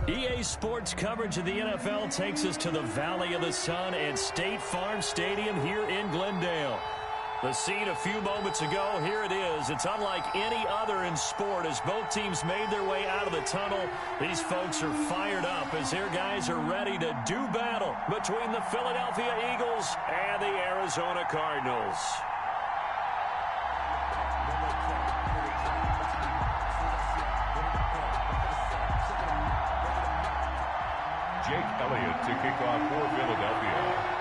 EA Sports coverage of the NFL takes us to the Valley of the Sun and State Farm Stadium here in Glendale. The scene a few moments ago, here it is. It's unlike any other in sport as both teams made their way out of the tunnel. These folks are fired up as their guys are ready to do battle between the Philadelphia Eagles and the Arizona Cardinals. Jake Elliott to kick off for Philadelphia.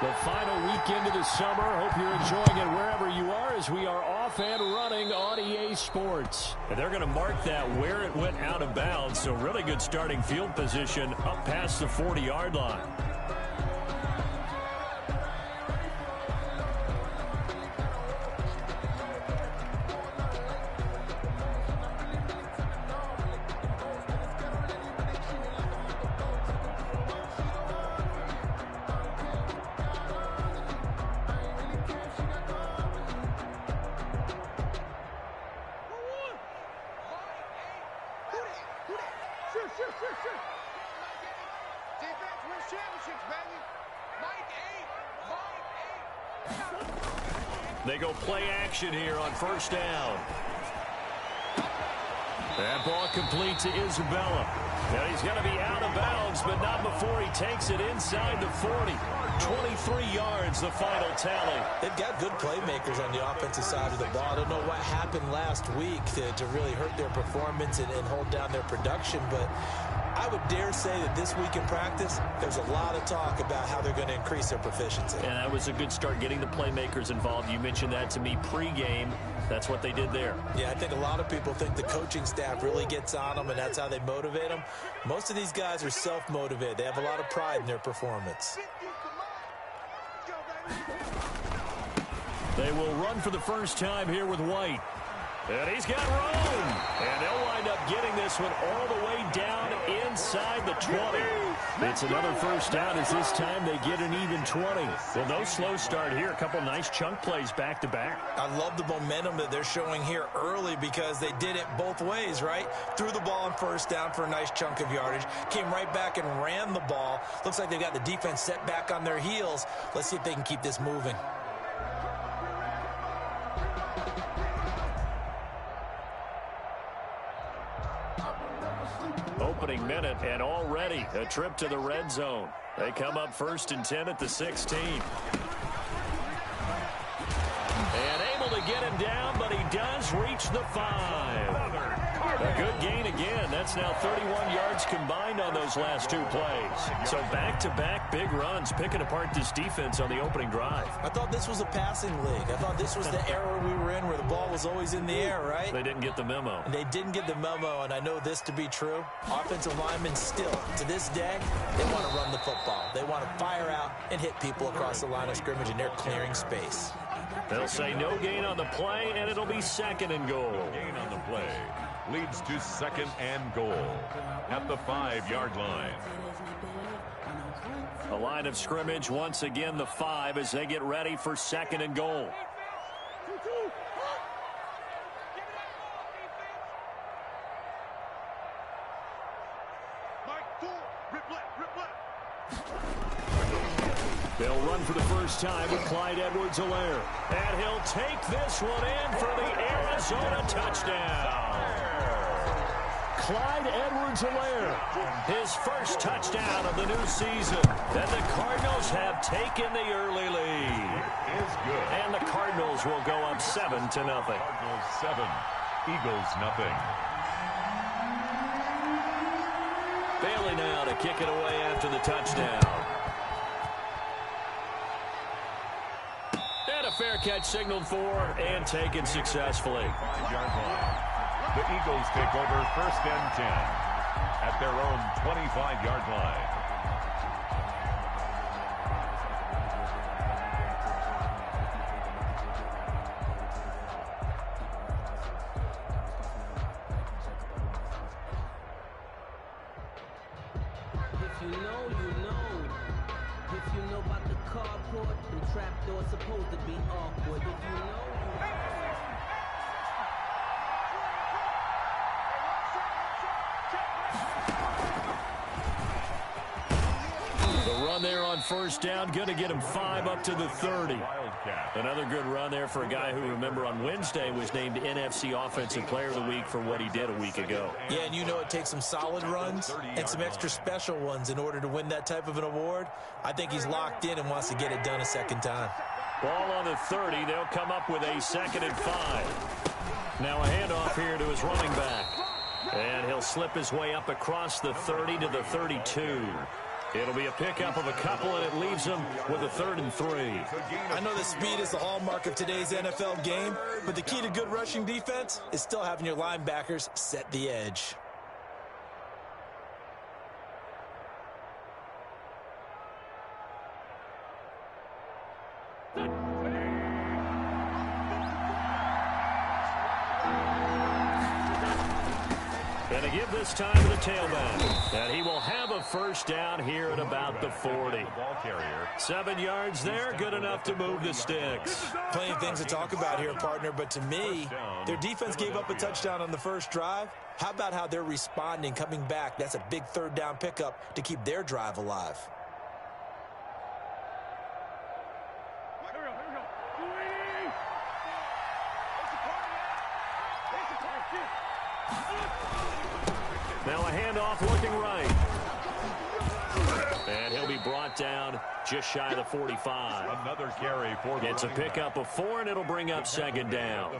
The final weekend of the summer. Hope you're enjoying it wherever you are as we are off and running on EA Sports. And they're going to mark that where it went out of bounds. So really good starting field position up past the 40-yard line. They go play action here on first down. That ball complete to Isabella. And he's going to be out of bounds, but not before he takes it inside the 40. 23 yards, the final tally. They've got good playmakers on the offensive side of the ball. I don't know what happened last week to really hurt their performance and hold down their production, but I would dare say that this week in practice, there's a lot of talk about how they're going to increase their proficiency. And that was a good start, getting the playmakers involved. You mentioned that to me pregame. That's what they did there. Yeah, I think a lot of people think the coaching staff really gets on them, and that's how they motivate them. Most of these guys are self-motivated. They have a lot of pride in their performance. They will run for the first time here with White. And he's got room. And they'll wind up getting this one all the way down inside the 20. It's another first down as this time they get an even 20. Well, no slow start here. A couple nice chunk plays back-to-back. I love the momentum that they're showing here early because they did it both ways, right? Threw the ball on first down for a nice chunk of yardage. Came right back and ran the ball. Looks like they've got the defense set back on their heels. Let's see if they can keep this moving. Opening minute, and already a trip to the red zone. They come up 1st and 10 at the 16. And able to get him down, but he does reach the 5. A good gain again. That's now 31 yards combined on those last two plays. So back-to-back big runs, picking apart this defense on the opening drive. I thought this was a passing league. I thought this was the era we were in where the ball was always in the air, right? They didn't get the memo. And they didn't get the memo, and I know this to be true. Offensive linemen still, to this day, they want to run the football. They want to fire out and hit people across the line of scrimmage, and they're clearing space. They'll say no gain on the play, and it'll be 2nd and goal. Gain on the play leads to 2nd and goal at the 5-yard line. A line of scrimmage, once again the 5 as they get ready for 2nd and goal. They'll run for the first time with Clyde Edwards-Helaire. And he'll take this one in for the Arizona touchdown. Clyde Edwards-Helaire, his first touchdown of the new season. And the Cardinals have taken the early lead. It is good. And the Cardinals will go up 7-0. Cardinals 7, Eagles nothing. Bailey now to kick it away after the touchdown. And a fair catch signaled for and taken successfully. 5-yard line. The Eagles take over 1st and 10 at their own 25-yard line. If you know, you know. If you know about the carport and trapdoor, supposed to be awkward. If you know, you know. first down. Going to get him 5 up to the 30. Another good run there for a guy who, remember, on Wednesday was named NFC Offensive Player of the Week for what he did a week ago. Yeah, and you know it takes some solid runs and some extra special ones in order to win that type of an award. I think he's locked in and wants to get it done a second time. Ball on the 30. They'll come up with a 2nd and 5. Now a handoff here to his running back. And he'll slip his way up across the 30 to the 32. It'll be a pickup of a couple, and it leaves him with a 3rd and 3. I know that speed is the hallmark of today's NFL game, but the key to good rushing defense is still having your linebackers set the edge. And to give this time to the tailback. And he will have a first down here at about the 40. 7 yards there, good enough to move the sticks. Plenty of things to talk about here, partner, but to me, their defense gave up a touchdown on the first drive. How about how they're responding, coming back? That's a big 3rd down pickup to keep their drive alive. Now a handoff looking right. And he'll be brought down just shy of the 45. Another carry for the It's a pickup of 4, and it'll bring up 2nd down.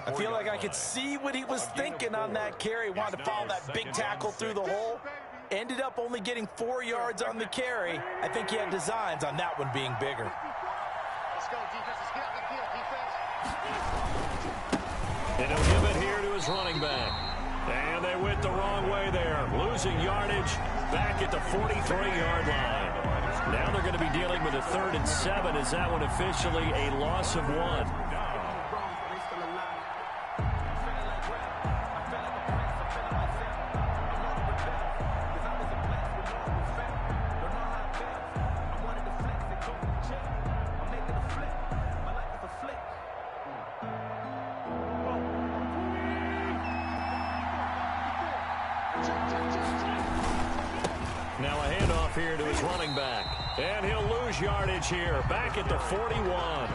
I feel like I could see what he was thinking on that carry. Wanted to follow that big tackle through the hole. Ended up only getting 4 yards on the carry. I think he had designs on that one being bigger. Let's go, defense. Let's get up the field, defense. And he'll give it here to his running back. And they went the wrong way there. Losing yardage back at the 43-yard line. Now they're going to be dealing with a 3rd and 7. Is that one officially a loss of 1? Now a handoff here to his running back. And he'll lose yardage here. Back at the 41.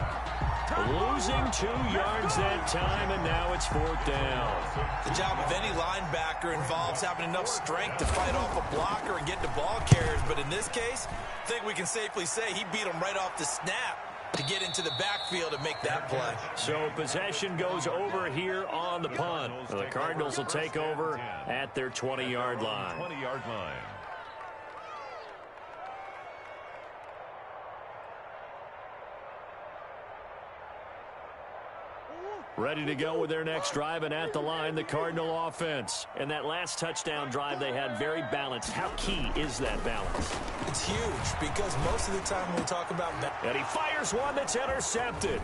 Losing 2 yards that time, and now it's 4th down. The job of any linebacker involves having enough strength to fight off a blocker and get to ball carriers. But in this case, I think we can safely say he beat him right off the snap to get into the backfield and make that play. So possession goes over here on the punt. The Cardinals will take over at their 20-yard line. 20-yard line. Ready to go with their next drive, and at the line, the Cardinal offense. And that last touchdown drive they had very balanced. How key is that balance? It's huge because most of the time when we talk about and he fires one that's intercepted.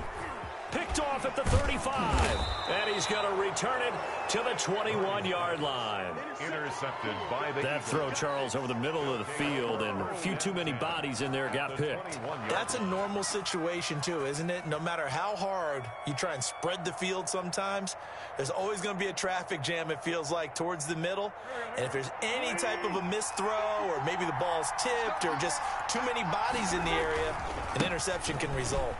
Picked off at the 35. And he's going to return it to the 21-yard line. Intercepted by the That throw, Charles, over the middle of the field, and a few too many bodies in there got picked. That's a normal situation, too, isn't it? No matter how hard you try and spread the field sometimes, there's always going to be a traffic jam, it feels like, towards the middle. And if there's any type of a missed throw, or maybe the ball's tipped, or just too many bodies in the area, an interception can result.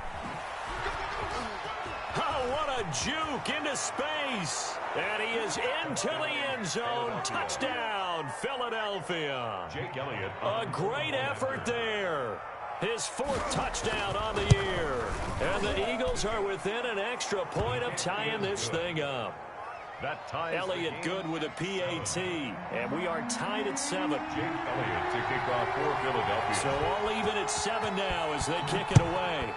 Oh, what a juke into space. And he is into the end zone. Touchdown, Philadelphia. Jake Elliott. A great effort there. His 4th touchdown on the year. And the Eagles are within an extra point of tying this thing up. That ties Elliott good with a PAT. And we are tied at 7. Jake Elliott to kick off for Philadelphia. So all even at 7 now as they kick it away.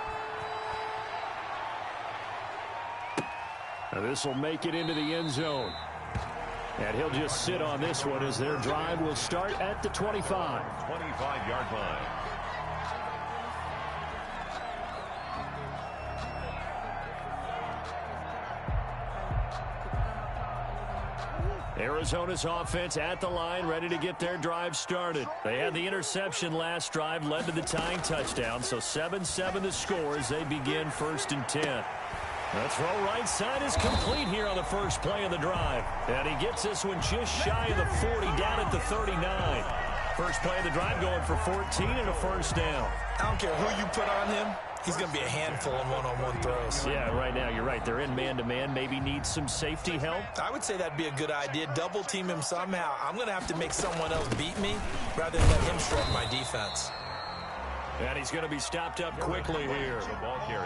Now this will make it into the end zone. And he'll just sit on this one as their drive will start at the 25. 25-yard line. Arizona's offense at the line, ready to get their drive started. They had the interception last drive, led to the tying touchdown, so 7-7 the score as they begin 1st and 10. The throw right side is complete here on the first play of the drive. And he gets this one just shy of the 40, down at the 39. First play of the drive going for 14 and a first down. I don't care who you put on him. He's going to be a handful in one-on-one throws. Yeah, right now, you're right. They're in man-to-man. Maybe need some safety help. I would say that'd be a good idea. Double team him somehow. I'm going to have to make someone else beat me rather than let him shred my defense. And he's going to be stopped up quickly here.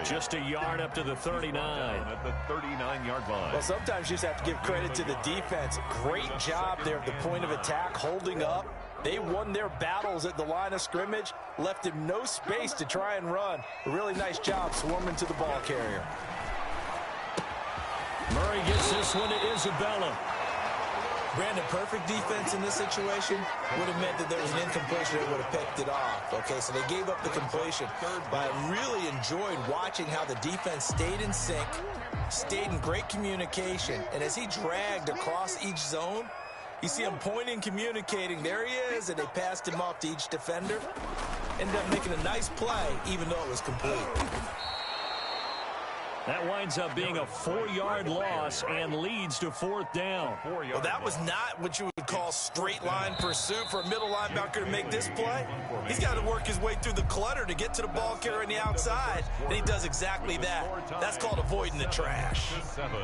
Just a yard up to the 39. At the 39-yard line. Well, sometimes you just have to give credit to the defense. Great job there at the point of attack, holding up. They won their battles at the line of scrimmage, left him no space to try and run. A really nice job swarming to the ball carrier. Murray gets this one to Isabella. Brandon, perfect defense in this situation would have meant that there was an incompletion that would have picked it off. Okay, so they gave up the completion. But I really enjoyed watching how the defense stayed in sync, stayed in great communication. And as he dragged across each zone, you see him pointing, communicating. There he is, and they passed him off to each defender. Ended up making a nice play, even though it was complete. That winds up being a 4-yard loss and leads to fourth down. Well, that was not what you would call straight line pursuit for a middle linebacker to make this play. He's got to work his way through the clutter to get to the ball carrier on the outside, and he does exactly that. That's called avoiding the trash.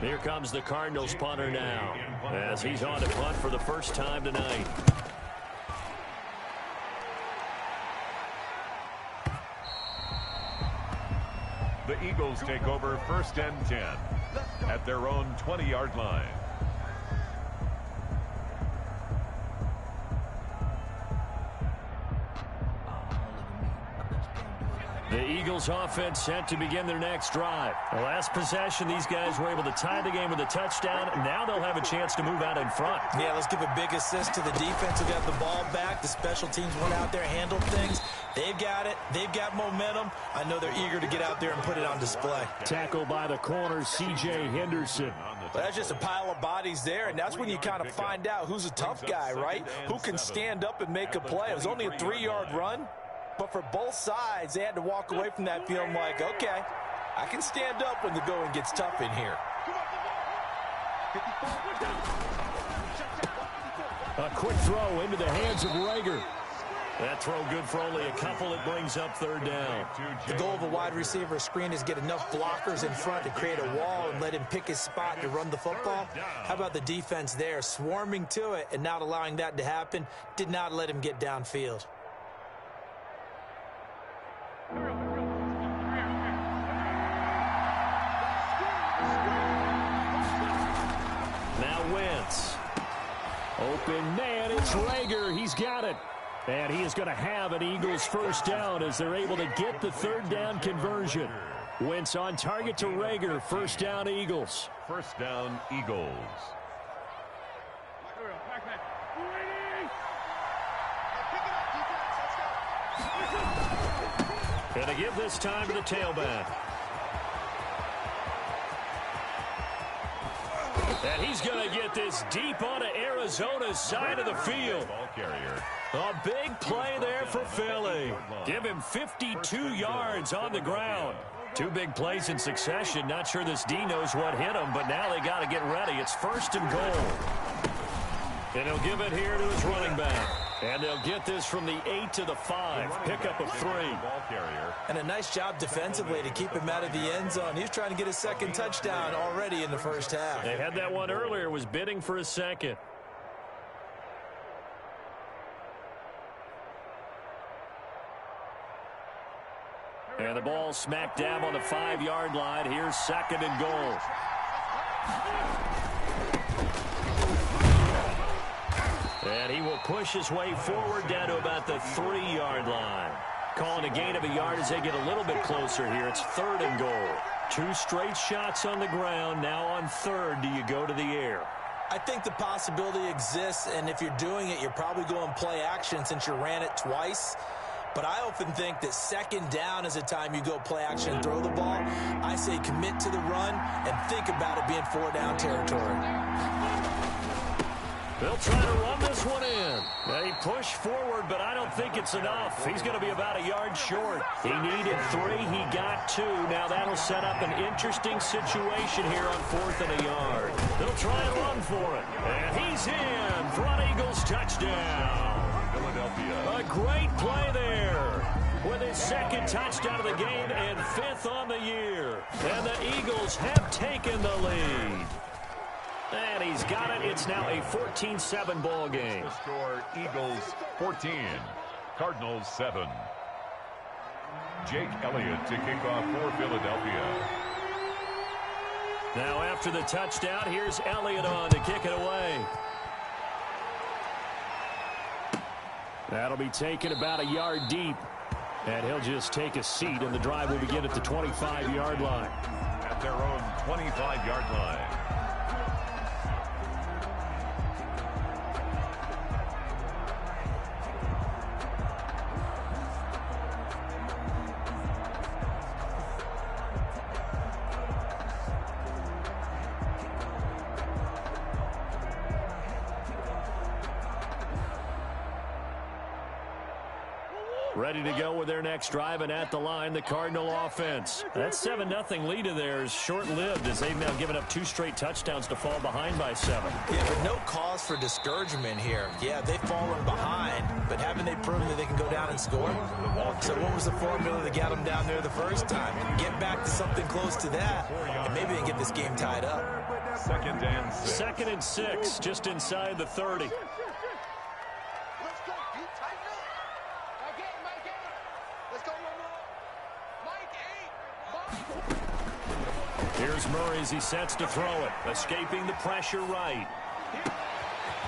Here comes the Cardinals punter now, as he's on to punt for the first time tonight. The Eagles take over first and 10 at their own 20-yard line. The Eagles offense set to begin their next drive. The last possession, these guys were able to tie the game with a touchdown. Now they'll have a chance to move out in front. Yeah, let's give a big assist to the defense who got the ball back. The special teams went out there, handled things. They've got it. They've got momentum. I know they're eager to get out there and put it on display. Tackle by the corner, C.J. Henderson. But that's just a pile of bodies there, and that's when you kind of find out who's a tough guy, right? Who can stand up and make a play. It was only a 3-yard run. But for both sides, they had to walk away from that feeling like, okay, I can stand up when the going gets tough in here. A quick throw into the hands of Rager. That throw good for only a couple. It brings up third down. The goal of a wide receiver screen is get enough blockers in front to create a wall and let him pick his spot to run the football. How about the defense there, swarming to it and not allowing that to happen? Did not let him get downfield. Now Wentz. Open man, it's Rager. He's got it. And he is going to have an Eagles first down as they're able to get the third down conversion. Wentz on target to Rager. First down, Eagles. First down, Eagles. And to give this time to the tailback. And he's going to get this deep onto Arizona's side of the field. Ball carrier. A big play there for Philly. Give him 52 yards on the ground. Two big plays in succession. Not sure this D knows what hit him, but now they got to get ready. It's first and goal. And he'll give it here to his running back. And they'll get this from the 8 to the 5. Pickup of 3. Ball carrier. And a nice job defensively to keep him out of the end zone. He's trying to get his second touchdown already in the first half. They had that one earlier, was bidding for a second. And the ball smack dab on the 5-yard line. Here's second and goal. And he will push his way forward down to about the 3-yard line. Calling a gain of a yard as they get a little bit closer here. It's third and goal. Two straight shots on the ground. Now on third, do you go to the air? I think the possibility exists, and if you're doing it, you're probably going play action since you ran it twice. But I often think that second down is a time you go play action and throw the ball. I say commit to the run and think about it being 4-down territory. They'll try to run this one in. They push forward, but I don't think it's enough. He's going to be about a yard short. He needed 3. He got 2. Now that'll set up an interesting situation here on 4th and a yard. They'll try and run for it. And he's in for an Eagles touchdown. Philadelphia great play there with his second touchdown of the game and 5th on the year. And the Eagles have taken the lead. And he's got it. It's now a 14-7 ball game. The score, Eagles 14, Cardinals 7. Jake Elliott to kick off for Philadelphia. Now after the touchdown, here's Elliott on to kick it away. That'll be taken about a yard deep. And he'll just take a seat, and the drive will begin at the 25-yard line. At their own 25-yard line. Ready to go with their next drive, and at the line, the Cardinal offense. That 7-0 lead of theirs short-lived as they've now given up 2 straight touchdowns to fall behind by 7. Yeah, but no cause for discouragement here. Yeah, they've fallen behind, but haven't they proven that they can go down and score? So what was the formula that got them down there the first time? Get back to something close to that, and maybe they can get this game tied up. 2nd and 6. 2nd and 6, just inside the 30. Here's Murray as he sets to throw it. Escaping the pressure right.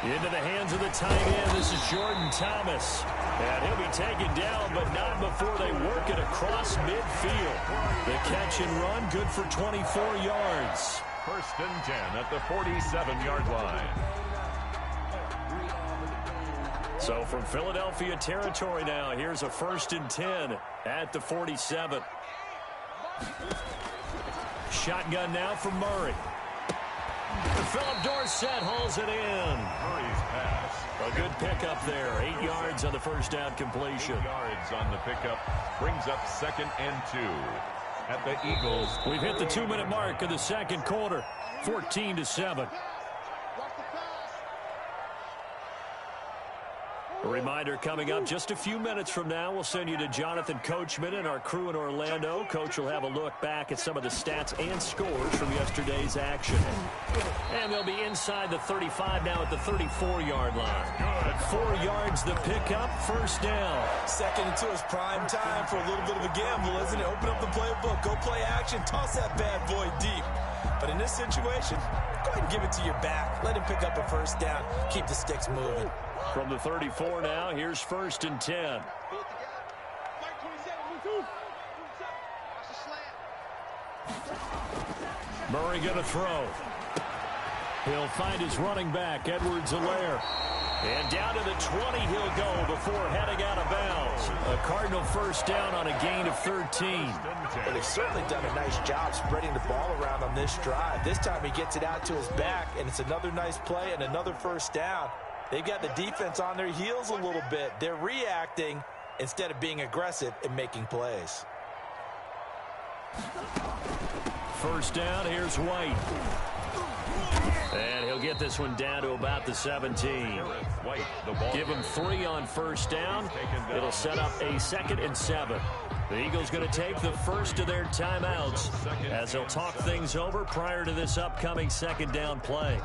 Into the hands of the tight end. This is Jordan Thomas. And he'll be taken down, but not before they work it across midfield. The catch and run, good for 24 yards. 1st and 10 at the 47-yard line. So from Philadelphia territory now, here's a 1st and 10 at the 47. Shotgun now from Murray. Philip Dorsett hauls it in. Murray's pass. A good pickup there. 8 yards on the first down completion. 8 yards on the pickup. Brings up 2nd and 2 at the Eagles. We've hit the 2-minute mark of the second quarter. 14-7. A reminder coming up just a few minutes from now, we'll send you to Jonathan Coachman and our crew in Orlando. Coach will have a look back at some of the stats and scores from yesterday's action. And they'll be inside the 35 now at the 34-yard line. At 4 yards the pickup, 1st down. 2nd and 2 is prime time for a little bit of a gamble, isn't it? Open up the playbook, go play action, toss that bad boy deep. But in this situation, go ahead and give it to your back. Let him pick up a 1st down. Keep the sticks moving. From the 34 now, here's 1st and 10. Murray going to throw. He'll find his running back, Edwards-Helaire. And down to the 20 he'll go before heading out of bounds. A Cardinal 1st down on a gain of 13. Well, they've certainly done a nice job spreading the ball around on this drive. This time he gets it out to his back, and it's another nice play and another 1st down. They've got the defense on their heels a little bit. They're reacting instead of being aggressive and making plays. 1st down, here's White. And he'll get this one down to about the 17. Give him 3 on 1st down. It'll set up a 2nd and 7. The Eagles going to take the first of their timeouts as they'll talk things over prior to this upcoming 2nd down play.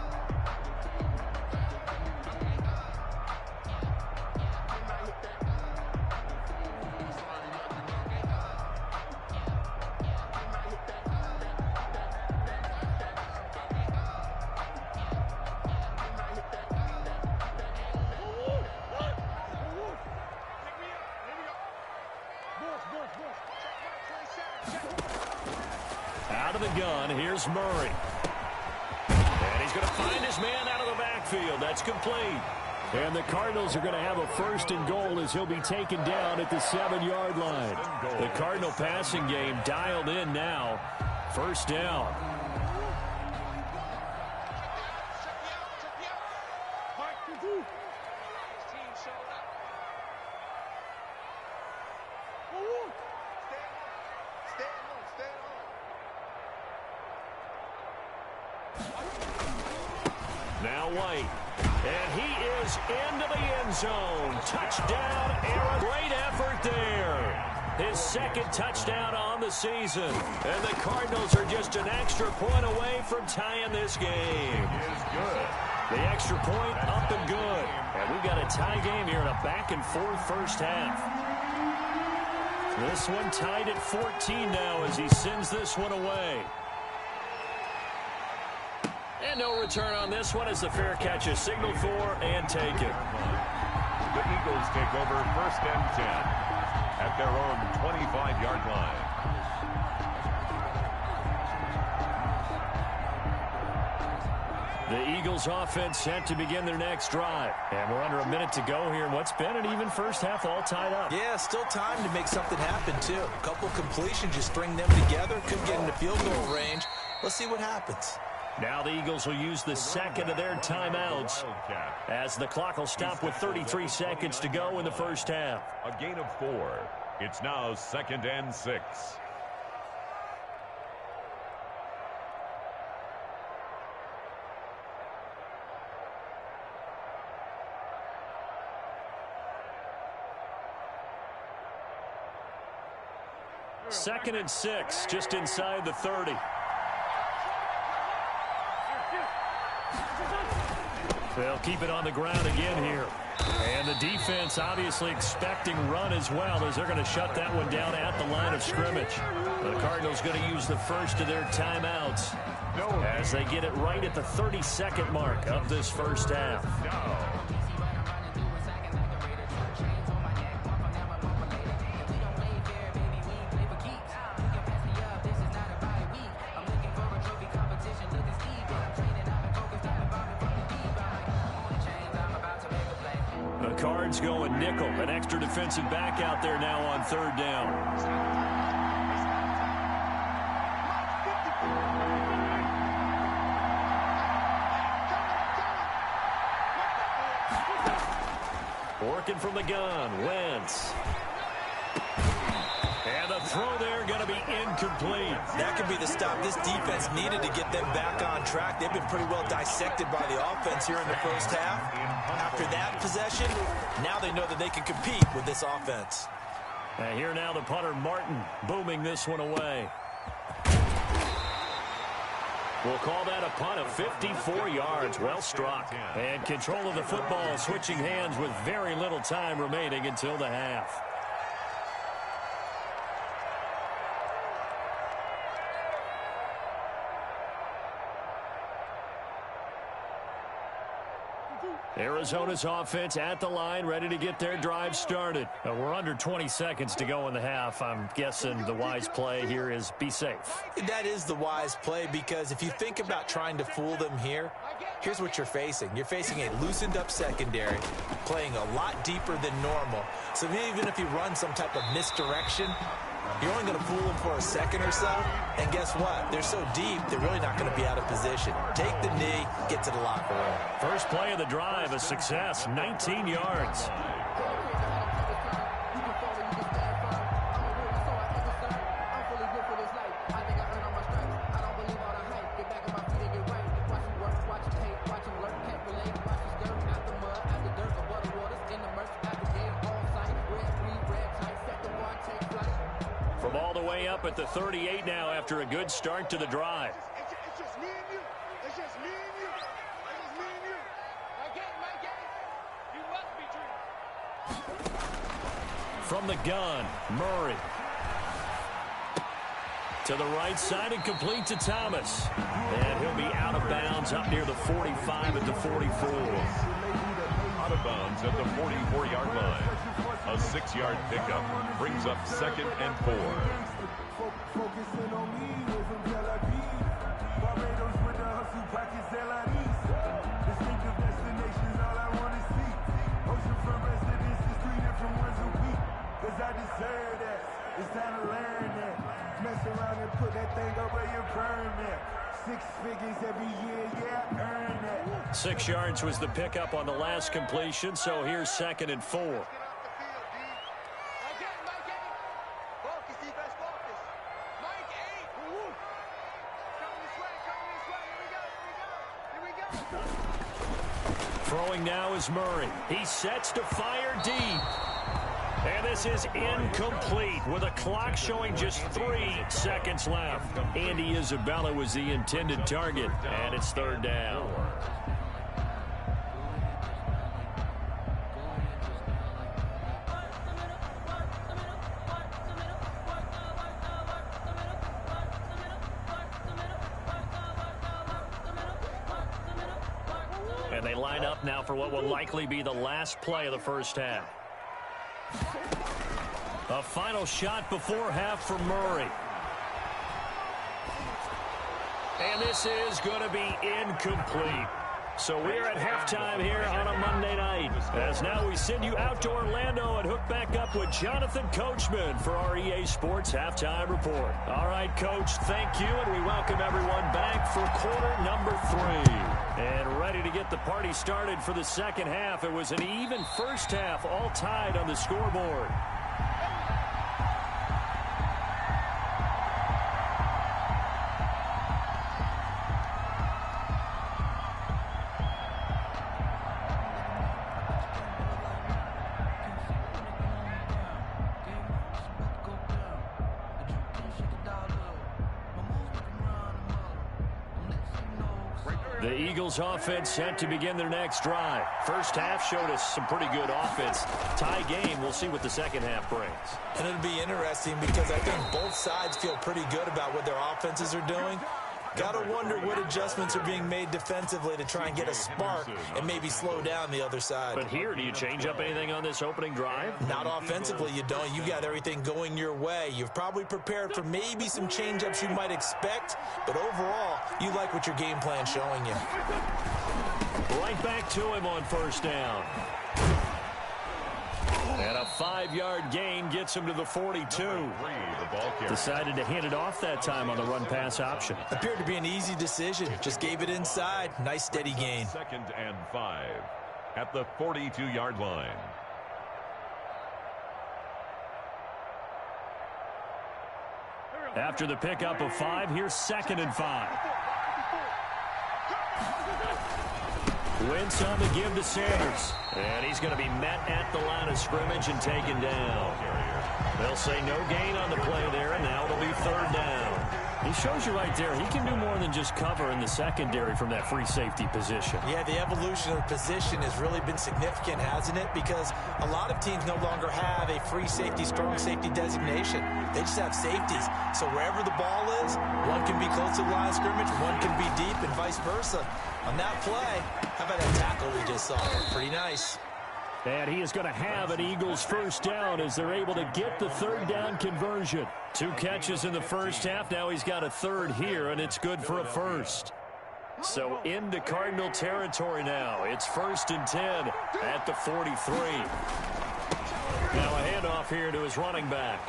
Out of the gun, here's Murray. And he's going to find his man out of the backfield. That's complete. And the Cardinals are going to have a 1st and goal as he'll be taken down at the 7-yard line. The Cardinal passing game dialed in now. 1st down. Now White. And he is into the end zone. Touchdown, Aaron. Great effort there. His second touchdown on the season. And the Cardinals are just an extra point away from tying this game. The extra point up and good. And we've got a tie game here in a back-and-forth first half. This one tied at 14 now as he sends this one away. And no return on this one as the fair catch is signaled for and taken. The Eagles take over 1st and 10 at their own 25-yard line. The Eagles offense set to begin their next drive. And we're under a minute to go here in what's been an even first half, all tied up. Yeah, still time to make something happen, too. A couple completions, just string them together. Could get into field goal range. Let's see what happens. Now the Eagles will use the second of their timeouts as the clock will stop with 33 seconds to go in the first half. A gain of 4. It's now 2nd and 6. Second and 6, just inside the 30. They'll keep it on the ground again here. And the defense obviously expecting run as well as they're going to shut that one down at the line of scrimmage. The Cardinals going to use the first of their timeouts as they get it right at the 32nd mark of this first half. Cards going nickel. An extra defensive back out there now on 3rd down. Working from the gun. Wentz. And the throw there going to be incomplete. That could be the stop this defense needed to get them back on track. They've been pretty well dissected by the offense here in the first half. After that possession, now they know that they can compete with this offense. And here now the punter, Martin, booming this one away. We'll call that a punt of 54 yards. Well struck. And control of the football switching hands with very little time remaining until the half. Arizona's offense at the line, ready to get their drive started. We're under 20 seconds to go in the half. I'm guessing the wise play here is be safe. That is the wise play because if you think about trying to fool them here, here's what you're facing. You're facing a loosened up secondary, playing a lot deeper than normal. So even if you run some type of misdirection, you're only going to fool them for a second or so. And guess what? They're so deep, they're really not going to be out of position. Take the knee, get to the locker room. First play of the drive, a success, 19 yards. From all the way up at the 38 now after a good start to the drive. It's just me and you. It's just me and you. It's just me and you. My game. You must be dreaming. From the gun, Murray. To the right side and complete to Thomas. And he'll be out of bounds up near the 45 at the 44. Out of bounds at the 44-yard line. A 6-yard pickup brings up 2nd and 4. It's time to learn that. Mess around and put that thing up where you burn that. 6 figures every year, yeah, earn that. 6 yards was the pickup on the last completion, so here's 2nd and 4. My game. Focus, defense, focus. Mike 8. Coming this way. Here we go. Throwing now is Murray. He sets to fire deep. And this is incomplete with a clock showing just 3 seconds left. Andy Isabella was the intended target, and it's third down. And they line up now for what will likely be the last play of the first half. A final shot before half for Murray. And this is going to be incomplete. So we're at halftime here on a Monday night. As now we send you out to Orlando and hook back up with Jonathan Coachman for our EA Sports Halftime Report. All right, Coach, thank you, and we welcome everyone back for quarter number 3. And ready to get the party started for the second half. It was an even first half, all tied on the scoreboard. The Eagles offense set to begin their next drive. First half showed us some pretty good offense. Tie game, we'll see what the second half brings. And it'll be interesting because I think both sides feel pretty good about what their offenses are doing. Got to wonder what adjustments are being made defensively to try and get a spark and maybe slow down the other side. But here, do you change up anything on this opening drive? Not offensively, you don't. You got everything going your way. You've probably prepared for maybe some change-ups you might expect, but overall, you like what your game plan's showing you. Right back to him on first down. And a 5-yard gain gets him to the 42. Decided to hand it off that time on the run-pass option. Appeared to be an easy decision. Just gave it inside. Nice steady gain. 2nd and 5 at the 42-yard line. After the pickup of 5, here's 2nd and 5. Wentz on the give to Sanders. And he's going to be met at the line of scrimmage and taken down. They'll say no gain on the play there, and now it'll be third down. He shows you right there, he can do more than just cover in the secondary from that free safety position. Yeah, the evolution of the position has really been significant, hasn't it? Because a lot of teams no longer have a free safety, strong safety designation. They just have safeties. So wherever the ball is, one can be close to the line of scrimmage, one can be deep, and vice versa. On that play, how about that tackle we just saw? Pretty nice. And he is going to have an Eagles first down as they're able to get the third down conversion. 2 catches in the first half. Now he's got a third here, and it's good for a first. So into Cardinal territory now. It's 1st and 10 at the 43. Now a handoff here to his running back.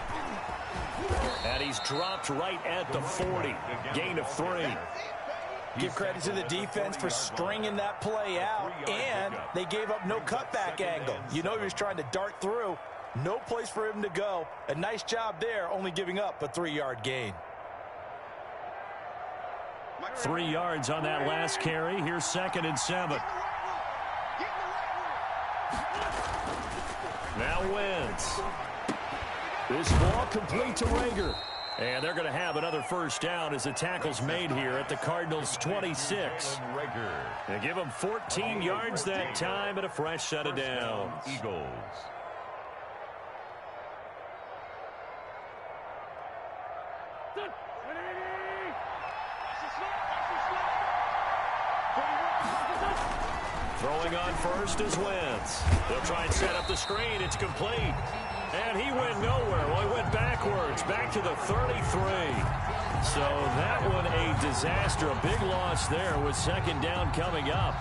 And he's dropped right at the 40. Gain of 3. Give credit to the defense for stringing that play out, and they gave up no cutback angle. You know he was trying to dart through. No place for him to go. A nice job there, only giving up a 3-yard gain. 3 yards on that last carry. Here's 2nd and 7. Now Wentz. This ball complete to Rager. And they're going to have another first down as the tackle's made here at the Cardinals' 26. They give them 14 yards that time and a fresh set of downs. Eagles. Throwing on first is Wentz. They'll try and set up the screen. It's complete. And he went nowhere. Well, he went backwards, back to the 33. So that one a disaster. A big loss there with 2nd down coming up.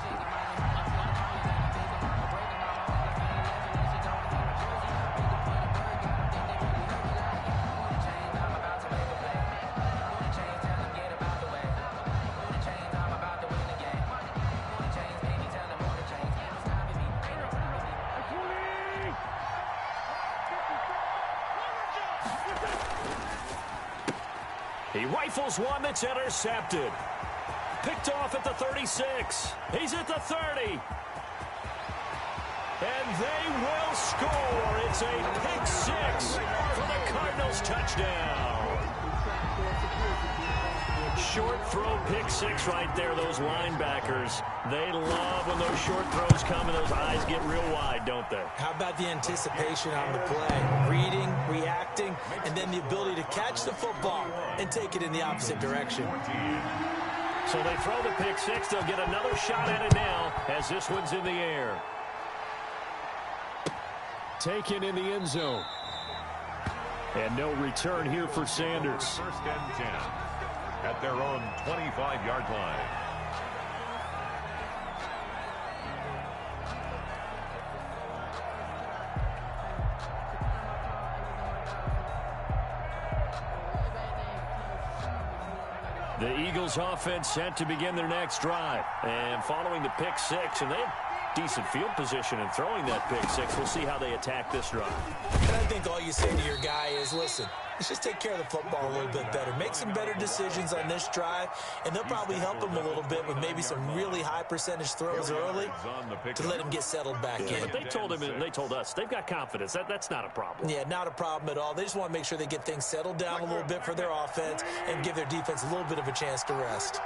He rifles one that's intercepted. Picked off at the 36. He's at the 30. And they will score. It's a pick six for the Cardinals touchdown. Short throw pick six right there. Those linebackers, they love when those short throws come and those eyes get real wide, don't they? How about the anticipation on the play? Reading, reacting, and then the ability to catch the football and take it in the opposite direction. So they throw the pick six. They'll get another shot at it now as this one's in the air. Taken in the end zone. And no return here for Sanders. First and 10 at their own 25-yard line. The Eagles offense set to begin their next drive. And following the pick six, and they have decent field position in throwing that pick six. We'll see how they attack this drive. And I think all you say to your guy is, listen, let's just take care of the football a little bit better. Make some better decisions on this drive, and they'll probably help him a little bit with maybe some really high percentage throws early to let him get settled back in. But they told him, and they told us, they've got confidence. That's not a problem. Yeah, not a problem at all. They just want to make sure they get things settled down a little bit for their offense and give their defense a little bit of a chance to rest.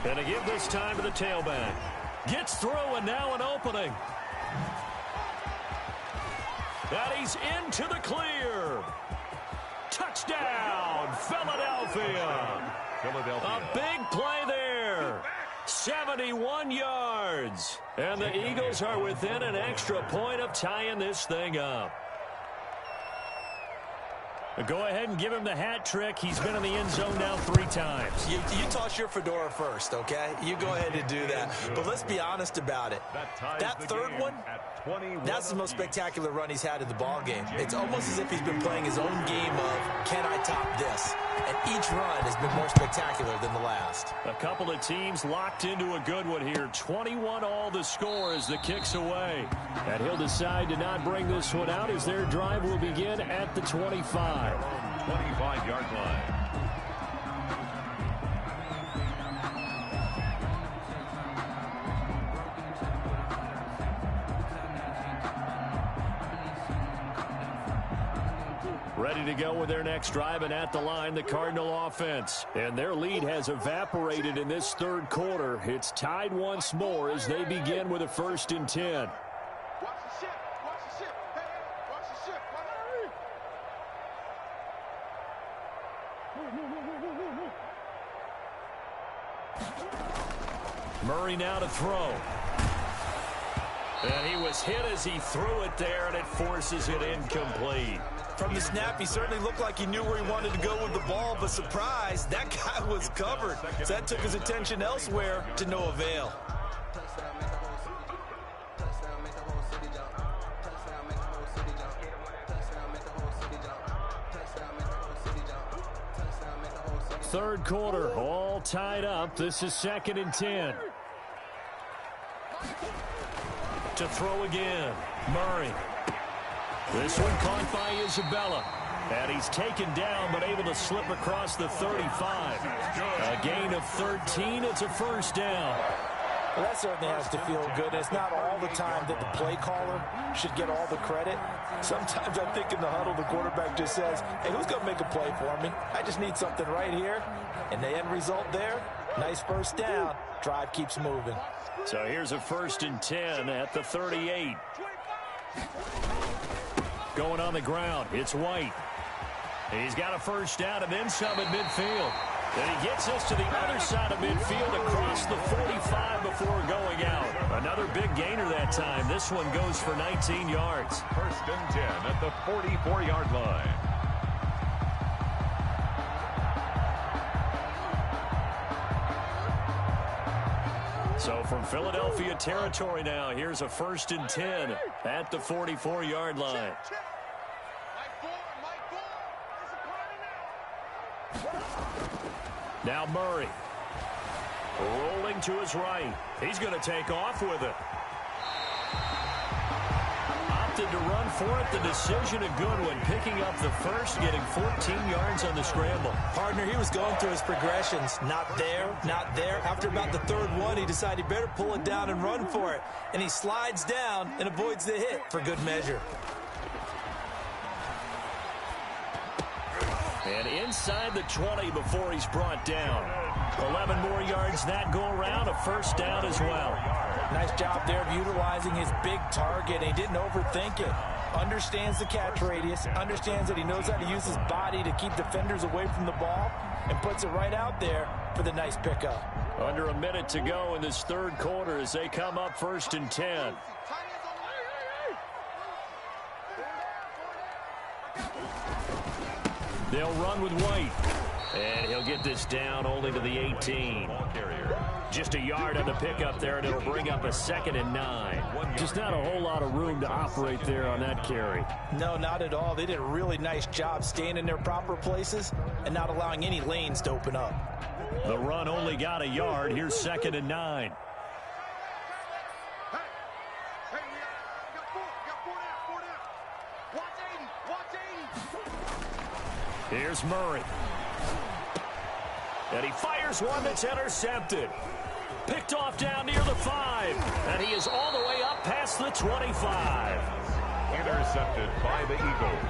And to give this time to the tailback. Gets through, and now an opening. And he's into the clear. Touchdown, Philadelphia. A big play there. 71 yards. And the Eagles are within an extra point of tying this thing up. Go ahead and give him the hat trick. He's been in the end zone now 3 times. You toss your fedora first, okay? You go ahead and do that. But let's be honest about it. That third one, that's the most spectacular run he's had in the ball game. It's almost as if he's been playing his own game of, can I top this? And each run has been more spectacular than the last. A couple of teams locked into a good one here. 21 all the score as the kick's away. And he'll decide to not bring this one out as their drive will begin at the 25. 25-yard line. Ready to go with their next drive, and at the line, the Cardinal offense. And their lead has evaporated in this third quarter. It's tied once more as they begin with a 1st and 10. Watch the ship. Watch the ship. Hey, watch the ship. Murray now to throw. And he was hit as he threw it there, and it forces it incomplete. From the snap, he certainly looked like he knew where he wanted to go with the ball, but surprise, that guy was covered. So that took his attention elsewhere to no avail. Third quarter, all tied up. This is 2nd and 10. To throw again, Murray. This one caught by Isabella. And he's taken down, but able to slip across the 35. A gain of 13. It's a 1st down. Well, that certainly has to feel good. It's not all the time that the play caller should get all the credit. Sometimes I think in the huddle, the quarterback just says, hey, who's going to make a play for me? I just need something right here. And the end result there, nice 1st down. Drive keeps moving. So here's a 1st and 10 at the 38. Going on the ground, it's White. He's got a 1st down and then some at midfield. And he gets us to the other side of midfield across the 45 before going out. Another big gainer that time. This one goes for 19 yards. 1st and 10 at the 44-yard line. So from Philadelphia territory now, here's a 1st and 10 at the 44-yard line. Now Murray. Rolling to his right. He's going to take off with it. opted to run for it. The decision a good one, picking up the first, getting 14 yards on the scramble. Partner, he was going through his progressions. Not there, not there. After about the third one, he decided he better pull it down and run for it. And he slides down and avoids the hit for good measure. And inside the 20 before he's brought down. 11 more yards that go around, a first down as well. Nice job there of utilizing his big target. He didn't overthink it. Understands the catch radius, understands that he knows how to use his body to keep defenders away from the ball, and puts it right out there for the nice pickup. Under a minute to go in this third quarter as they come up 1st and 10. They'll run with White. And he'll get this down only to the 18. Just a yard on the pickup there, and it'll bring up a 2nd and 9. Just not a whole lot of room to operate there on that carry. No, not at all. They did a really nice job staying in their proper places and not allowing any lanes to open up. The run only got a yard. Here's 2nd and 9. Here's Murray. And he fires one that's intercepted. Picked off down near the 5. And he is all the way up past the 25. Intercepted by the Eagles.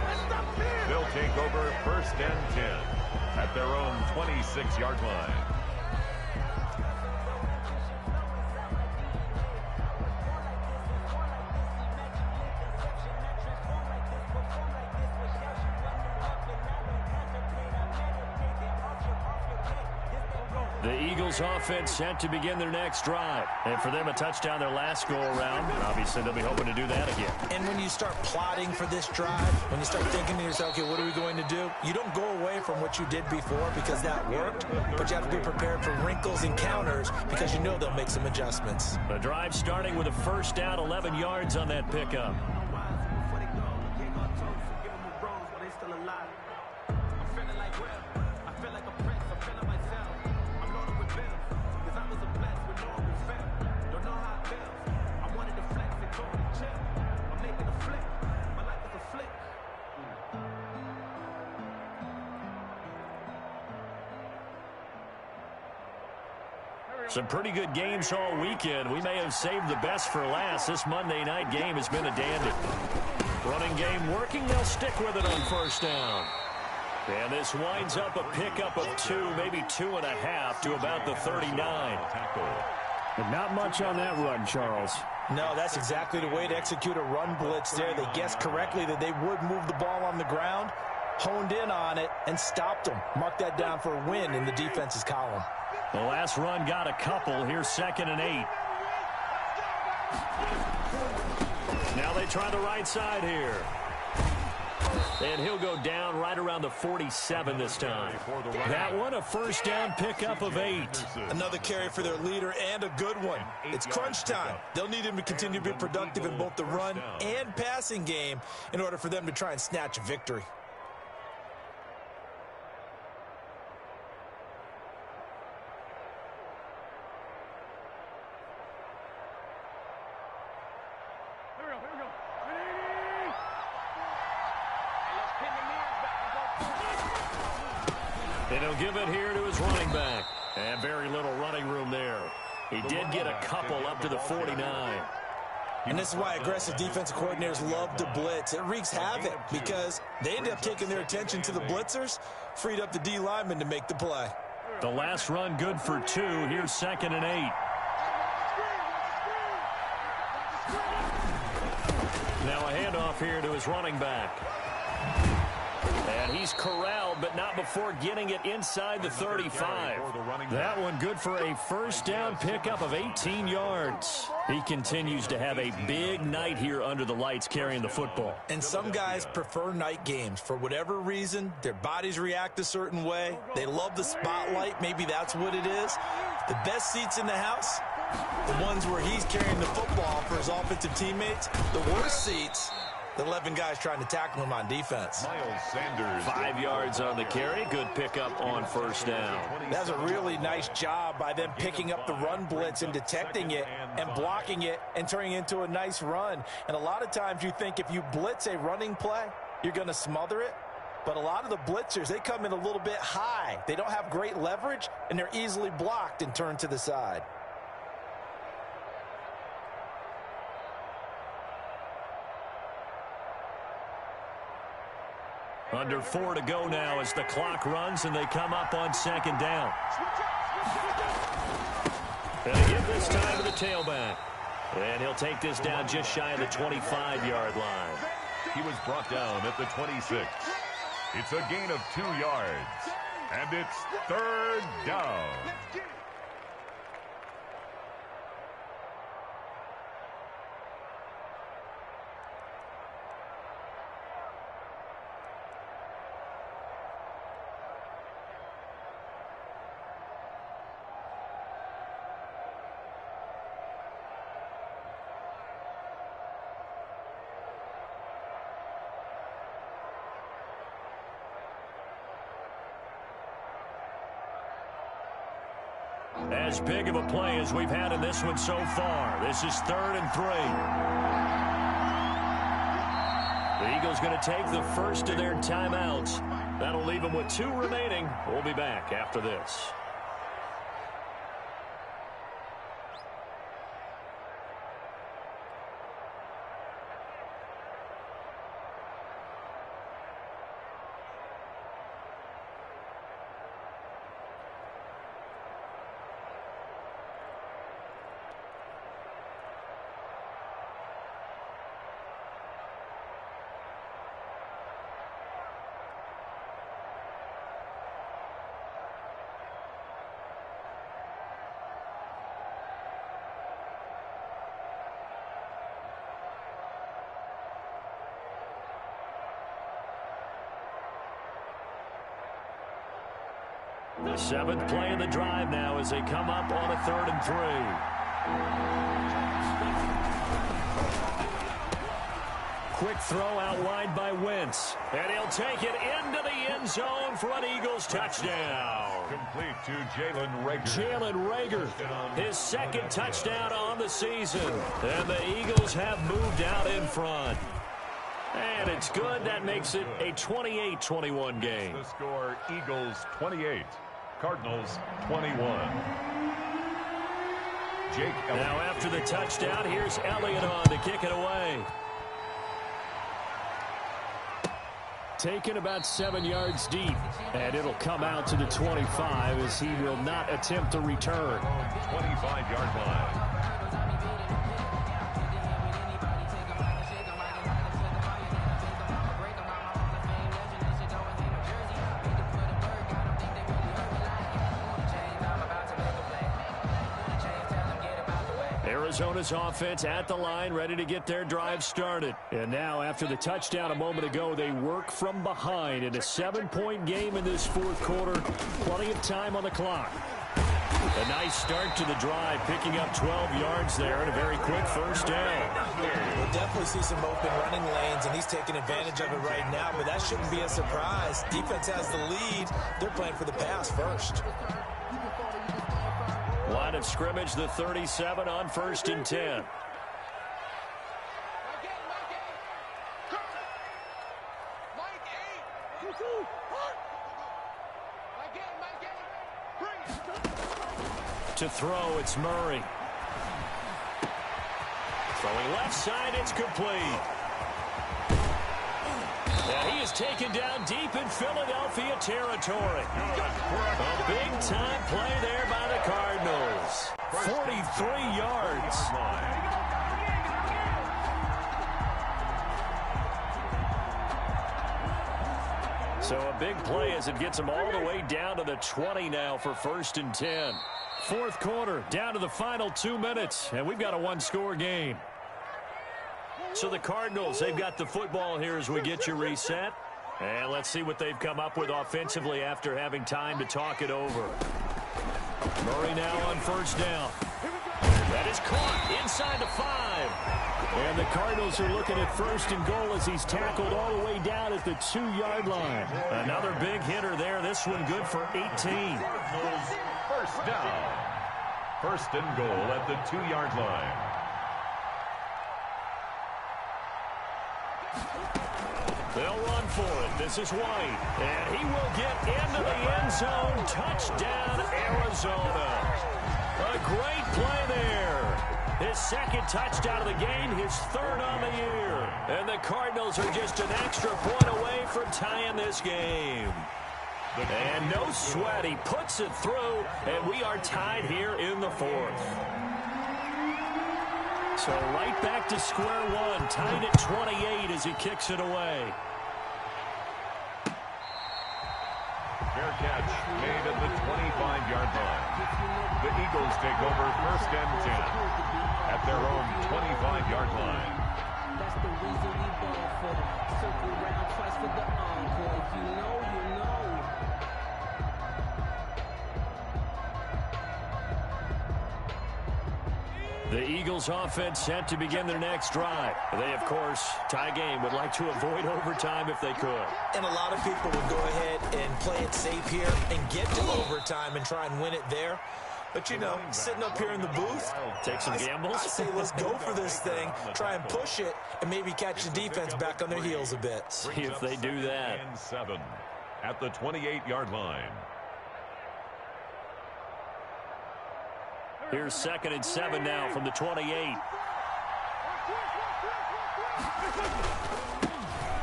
They'll take over 1st and 10 at their own 26-yard line. The Eagles offense set to begin their next drive. And for them, a touchdown their last go-around. And obviously, they'll be hoping to do that again. And when you start plotting for this drive, when you start thinking to yourself, okay, what are we going to do? You don't go away from what you did before because that worked, but you have to be prepared for wrinkles and counters because you know they'll make some adjustments. The drive starting with a first down, 11 yards on that pickup. Some pretty good games all weekend. We may have saved the best for last. This Monday night game has been a dandy. Running game working. They'll stick with it on first down. And this winds up a pickup of 2, maybe 2.5 to about the 39. But not much on that run, Charles. No, that's exactly the way to execute a run blitz there. They guessed correctly that they would move the ball on the ground, honed in on it, and stopped them. Mark that down for a win in the defense's column. The last run got a couple. Here's 2nd and 8. Now they try the right side here. And he'll go down right around the 47 this time. That one, a first down pickup of 8. Another carry for their leader and a good one. It's crunch time. They'll need him to continue to be productive in both the run and passing game in order for them to try and snatch a victory. And he'll give it here to his running back. And very little running room there. He did get a couple up to the 49. And this is why aggressive defensive coordinators love to blitz. It wreaks havoc because they end up taking their attention to the blitzers, freed up the D lineman to make the play. The last run good for 2. Here's 2nd and 8. Now a handoff here to his running back. And he's corralled, but not before getting it inside the 35. That one good for a first down pickup of 18 yards. He continues to have a big night here under the lights carrying the football. And some guys prefer night games. For whatever reason, their bodies react a certain way. They love the spotlight. Maybe that's what it is. The best seats in the house, the ones where he's carrying the football for his offensive teammates. The worst seats, The 11 guys trying to tackle him on defense. Miles Sanders. 5 yards on the carry. Good pickup on first down. That's a really nice job by them picking up the run blitz and detecting it and blocking it and turning it into a nice run. And a lot of times you think if you blitz a running play, you're going to smother it. But a lot of the blitzers, they come in a little bit high. They don't have great leverage, and they're easily blocked and turned to the side. Under 4 to go now as the clock runs and they come up on second down. And they give this time to the tailback. And he'll take this down just shy of the 25-yard line. He was brought down at the 26. It's a gain of 2 yards. And it's third down. As big of a play as we've had in this one so far. This is 3rd and 3. The Eagles going to take the first of their timeouts. That'll leave them with 2 remaining. We'll be back after this. The 7th play of the drive now as they come up on a 3rd and 3. Quick throw out wide by Wentz. And he'll take it into the end zone for an Eagles touchdown. Complete to Jalen Reagor. Jalen Reagor, his 2nd touchdown on the season. And the Eagles have moved out in front. And it's good. That makes it a 28-21 game. The score, Eagles 28, Cardinals 21. Jake Elliott. Now after the touchdown, here's Elliott on to kick it away. Taken about 7 yards deep, and it'll come out to the 25 as he will not attempt to return. 25-yard line. Arizona's offense at the line, ready to get their drive started. And now, after the touchdown a moment ago, they work from behind in a 7-point game in this 4th quarter. Plenty of time on the clock. A nice start to the drive, picking up 12 yards there and a very quick first down. We'll definitely see some open running lanes, and he's taking advantage of it right now, but that shouldn't be a surprise. Defense has the lead. They're playing for the pass first. Line of scrimmage, the 37 on 1st and 10. To throw, it's Murray. Throwing left side, it's complete. And he is taken down deep in Philadelphia territory. A big-time play there by the Cardinals. 43 yards. So a big play as it gets them all the way down to the 20 now for 1st and 10. 4th quarter, down to the final 2 minutes, and we've got a 1-score game. So the Cardinals, they've got the football here as we get you reset. And let's see what they've come up with offensively after having time to talk it over. Murray now on 1st down. That is caught inside the 5. And the Cardinals are looking at 1st and goal as he's tackled all the way down at the 2-yard line. Another big hitter there. This one good for 18. Cardinals first down. 1st and goal at the 2-yard line. They'll run for it. This is White. And he will get into the end zone. Touchdown, Arizona. A great play there. His 2nd touchdown of the game, his 3rd on the year. And the Cardinals are just an extra point away from tying this game. And no sweat. He puts it through, and we are tied here in the 4th. So right back to square one, tied at 28 as he kicks it away. Fair catch made at the 25-yard line. The Eagles take over 1st and 10 at their own 25-yard line. That's the reason we ball for it. Circle round twice for the encore. If you know, you know. The Eagles offense set to begin their next drive. They, of course, tie game, would like to avoid overtime if they could. And a lot of people would go ahead and play it safe here and get to overtime and try and win it there. But, you know, sitting up here in the booth, take some gambles. I say let's go for this thing, try and push it, and maybe catch the defense back on their heels a bit. See if they do that. And 7 at the 28-yard line. Here's 2nd and 7 now from the 28.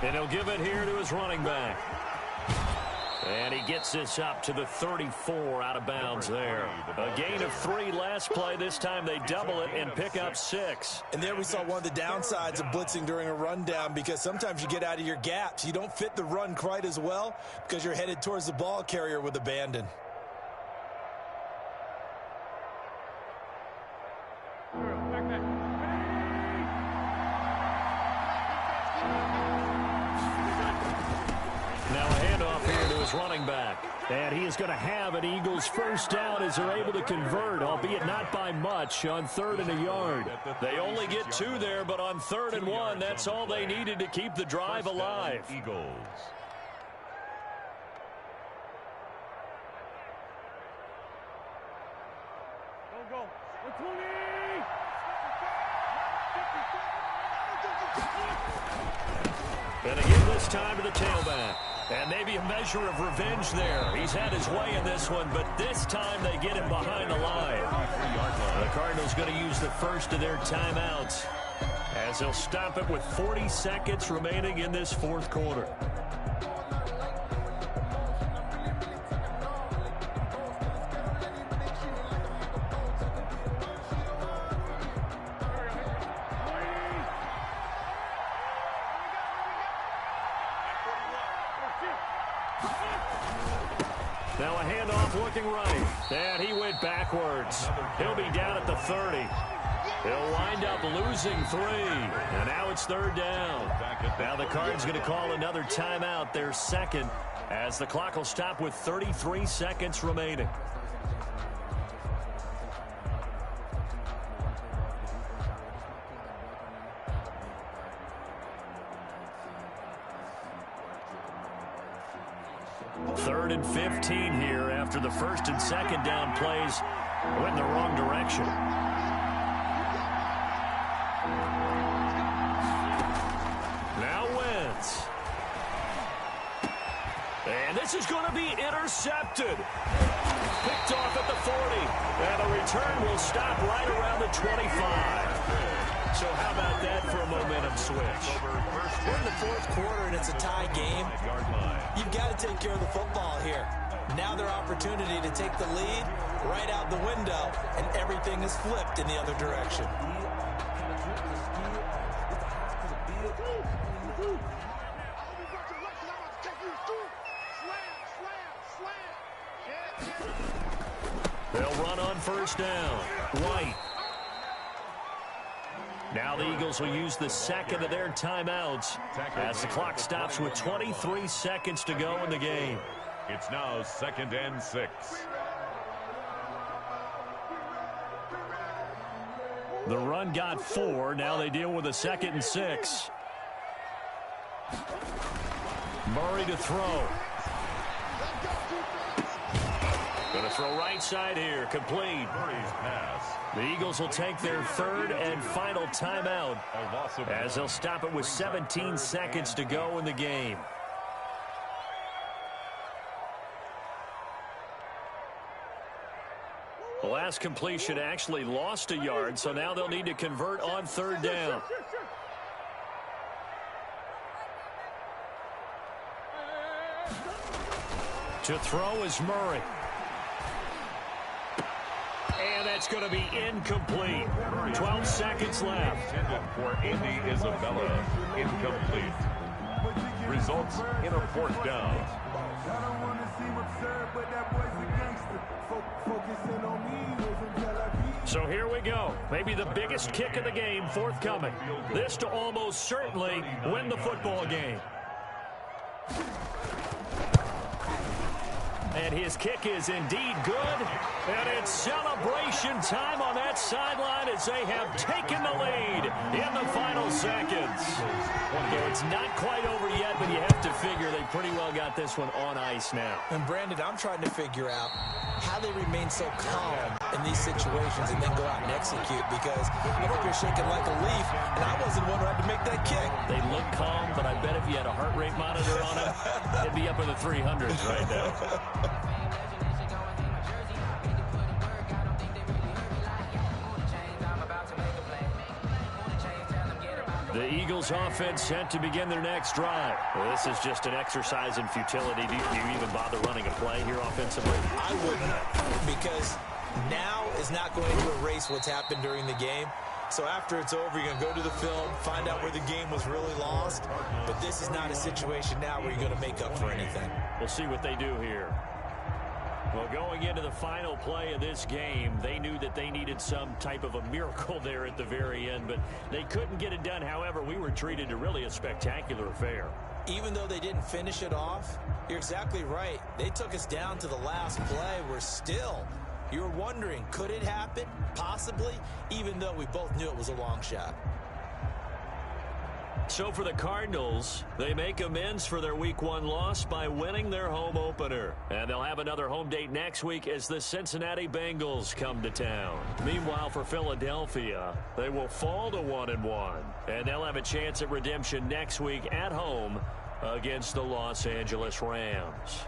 And he'll give it here to his running back. And he gets this up to the 34 out of bounds there. A gain of 3 last play. This time they double it and pick up 6. And there we saw one of the downsides of blitzing during a rundown, because sometimes you get out of your gaps. You don't fit the run quite as well because you're headed towards the ball carrier with abandon. Running back. And he is going to have an Eagles 1st down as they're able to convert, albeit not by much, on 3rd and a yard. They only get 2 there, but on 3rd and 1, that's all they needed to keep the drive alive. Eagles. Go. 20. And again this time to the tailback. And maybe a measure of revenge there. He's had his way in this one, but this time they get him behind the line. The Cardinals going to use the 1st of their timeouts as they'll stop it with 40 seconds remaining in this 4th quarter. Now a handoff looking right. And he went backwards. He'll be down at the 30. He'll wind up losing 3. And now it's 3rd down. Now the Cards going to call another timeout, their 2nd, as the clock will stop with 33 seconds remaining. Third and 15 here after the 1st and 2nd down plays went in the wrong direction. Now Wentz. And this is going to be intercepted. Picked off at the 40. And the return will stop right around the 25. So how about that for a momentum switch? We're in the 4th quarter and it's a tie game. You've got to take care of the football here. Now their opportunity to take the lead right out the window, and everything is flipped in the other direction. They'll run on 1st down. White. Now the Eagles will use the 2nd of their timeouts as the clock stops with 23 seconds to go in the game. It's now 2nd and 6. The run got 4. Now they deal with a 2nd and 6. Murray to throw. Going to throw right side here. Complete. Murray's pass. The Eagles will take their 3rd and final timeout as they'll stop it with 17 seconds to go in the game. The last completion actually lost a yard, so now they'll need to convert on 3rd down. To throw is Murray. And that's going to be incomplete. 12 seconds left. Intended for Andy Isabella. Incomplete. Results in a 4th down. I don't want to seem absurd, but that boy's a gangster. Focusing on me until I peak. So here we go. Maybe the biggest kick of the game forthcoming. This to almost certainly win the football game. And his kick is indeed good. And it's celebration time on that sideline as they have taken the lead in the final seconds. So it's not quite over yet, but you have to figure they pretty well got this one on ice now. And Brandon, I'm trying to figure out how they remain so calm in these situations and then go out and execute, because I hope you're shaking like a leaf, and I wasn't the one who had to make that kick. They look calm, but I bet if you had a heart rate monitor on them, it'd be up in the 300s right now. The Eagles offense set to begin their next drive. Well, this is just an exercise in futility. Do you even bother running a play here offensively? I wouldn't, because now is not going to erase what's happened during the game. So after it's over, you're going to go to the film, find out where the game was really lost. But this is not a situation now where you're going to make up for anything. We'll see what they do here. Well, going into the final play of this game, they knew that they needed some type of a miracle there at the very end, but they couldn't get it done. However, we were treated to really a spectacular affair. Even though they didn't finish it off, you're exactly right. They took us down to the last play. We're still, you're wondering, could it happen? Possibly, even though we both knew it was a long shot. So for the Cardinals, they make amends for their Week 1 loss by winning their home opener. And they'll have another home date next week as the Cincinnati Bengals come to town. Meanwhile, for Philadelphia, they will fall to 1-1. And they'll have a chance at redemption next week at home against the Los Angeles Rams.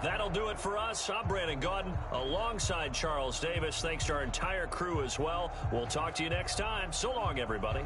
That'll do it for us. I'm Brandon Gaudin alongside Charles Davis. Thanks to our entire crew as well. We'll talk to you next time. So long, everybody.